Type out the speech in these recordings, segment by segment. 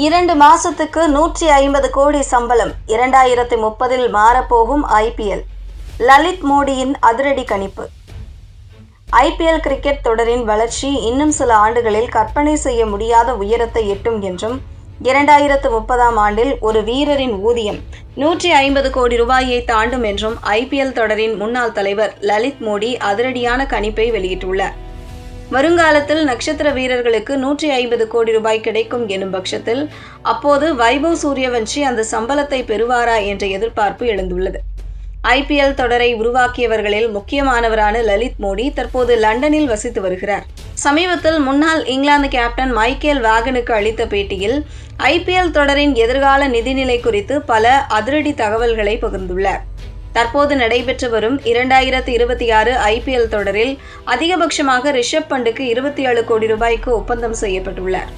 2 மாசத்துக்கு 150 கோடி சம்பளம் 2030 மாறப்போகும் ஐபிஎல். லலித் மோடியின் அதிரடி கணிப்பு. ஐபிஎல் கிரிக்கெட் தொடரின் வளர்ச்சி இன்னும் சில ஆண்டுகளில் கற்பனை செய்ய முடியாத உயரத்தை எட்டும் என்றும் 2030ஆம் ஆண்டில் ஒரு வீரரின் ஊதியம் 150 கோடி ரூபாயை தாண்டும் என்றும் ஐபிஎல் தொடரின் முன்னாள் தலைவர் லலித் மோடி அதிரடியான கணிப்பை வெளியிட்டுள்ளார். வருங்காலத்தில் நட்சத்திர வீரர்களுக்கு 150 கோடி ரூபாய் கிடைக்கும் எனும் பட்சத்தில் அப்போது வைபவ் சூரியவன்ஷி அந்த சம்பளத்தை பெறுவாரா என்ற எதிர்பார்ப்பு எழுந்துள்ளது. ஐபிஎல் தொடரை உருவாக்கியவர்களில் முக்கியமானவரான லலித் மோடி தற்போது லண்டனில் வசித்து வருகிறார். சமீபத்தில் முன்னாள் இங்கிலாந்து கேப்டன் மைக்கேல் வேகனுக்கு அளித்த பேட்டியில் ஐபிஎல் தொடரின் எதிர்கால நிதிநிலை குறித்து பல அதிரடி தகவல்களை பகிர்ந்துள்ளார். தற்போது நடைபெற்று வரும் 2026 ஐபிஎல் தொடரில் அதிகபட்சமாக ரிஷப் பண்டுக்கு 27 கோடி ரூபாய்க்கு ஒப்பந்தம் செய்யப்பட்டுள்ளார்.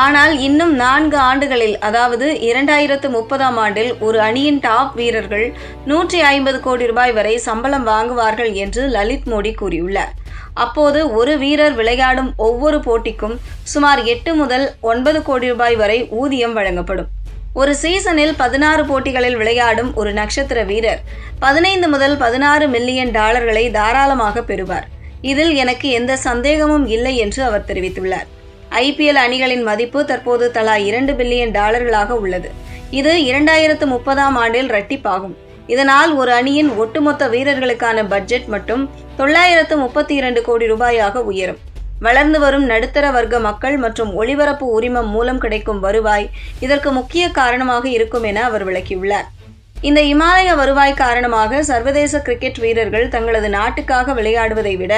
ஆனால் இன்னும் 4 ஆண்டுகளில், அதாவது 2030ஆம் ஆண்டில் ஒரு அணியின் டாப் வீரர்கள் 150 கோடி ரூபாய் வரை சம்பளம் வாங்குவார்கள் என்று லலித் மோடி கூறியுள்ளார். அப்போது ஒரு வீரர் விளையாடும் ஒவ்வொரு போட்டிக்கும் சுமார் 8 முதல் 9 கோடி ரூபாய் வரை ஊதியம் வழங்கப்படும். ஒரு சீசனில் 16 போட்டிகளில் விளையாடும் ஒரு நட்சத்திர வீரர் 15 முதல் 16 மில்லியன் டாலர்களை தாராளமாக பெறுவார். இதில் எனக்கு எந்த சந்தேகமும் இல்லை என்று அவர் தெரிவித்துள்ளார். ஐபிஎல் அணிகளின் மதிப்பு தற்போது தலா 2 பில்லியன் டாலர்களாக உள்ளது. இது 2030ஆம் ஆண்டில் இரட்டிப்பாகும். இதனால் ஒரு அணியின் ஒட்டுமொத்த வீரர்களுக்கான பட்ஜெட் மட்டும் 932 கோடி ரூபாயாக உயரும். வளர்ந்து வரும் நடுத்தர வர்க்க மக்கள் மற்றும் ஒளிபரப்பு உரிமம் மூலம் கிடைக்கும் வருவாய் இதற்கு முக்கிய காரணமாக இருக்கும் என அவர் விளக்கியுள்ளார். இந்த இமாலய வருவாய் காரணமாக சர்வதேச கிரிக்கெட் வீரர்கள் தங்களது நாட்டுக்காக விளையாடுவதை விட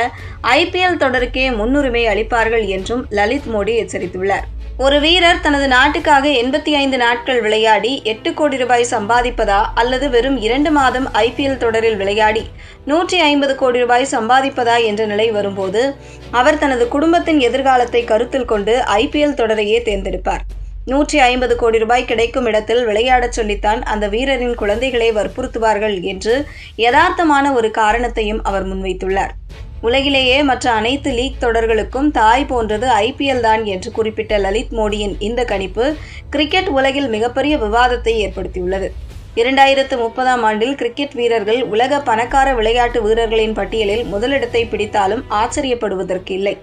ஐபிஎல் தொடருக்கே முன்னுரிமை அளிப்பார்கள் என்றும் லலித் மோடி எச்சரித்துள்ளார். ஒரு வீரர் தனது நாட்டுக்காக 85 நாட்கள் விளையாடி 8 கோடி ரூபாய் சம்பாதிப்பதா அல்லது வெறும் 2 மாதம் ஐபிஎல் தொடரில் விளையாடி 150 கோடி ரூபாய் சம்பாதிப்பதா என்ற நிலை வரும்போது அவர் தனது குடும்பத்தின் எதிர்காலத்தை கருத்தில் கொண்டு ஐபிஎல் தொடரையே தேர்ந்தெடுப்பார். 150 கோடி ரூபாய் கிடைக்கும் இடத்தில் விளையாடச் சொல்லித்தான் அந்த வீரரின் குழந்தைகளை வற்புறுத்துவார்கள் என்று யதார்த்தமான ஒரு காரணத்தையும் அவர் முன்வைத்துள்ளார். உலகிலேயே மற்ற அனைத்து லீக் தொடர்களுக்கும் தாய் போன்றது ஐபிஎல் தான் என்று குறிப்பிட்ட லலித் மோடியின் இந்த கணிப்பு கிரிக்கெட் உலகில் மிகப்பெரிய விவாதத்தை ஏற்படுத்தியுள்ளது. 2030ஆம் ஆண்டில் கிரிக்கெட் வீரர்கள் உலக பணக்கார விளையாட்டு வீரர்களின் பட்டியலில் முதலிடத்தை பிடித்தாலும் ஆச்சரியப்படுவதற்கு இல்லை.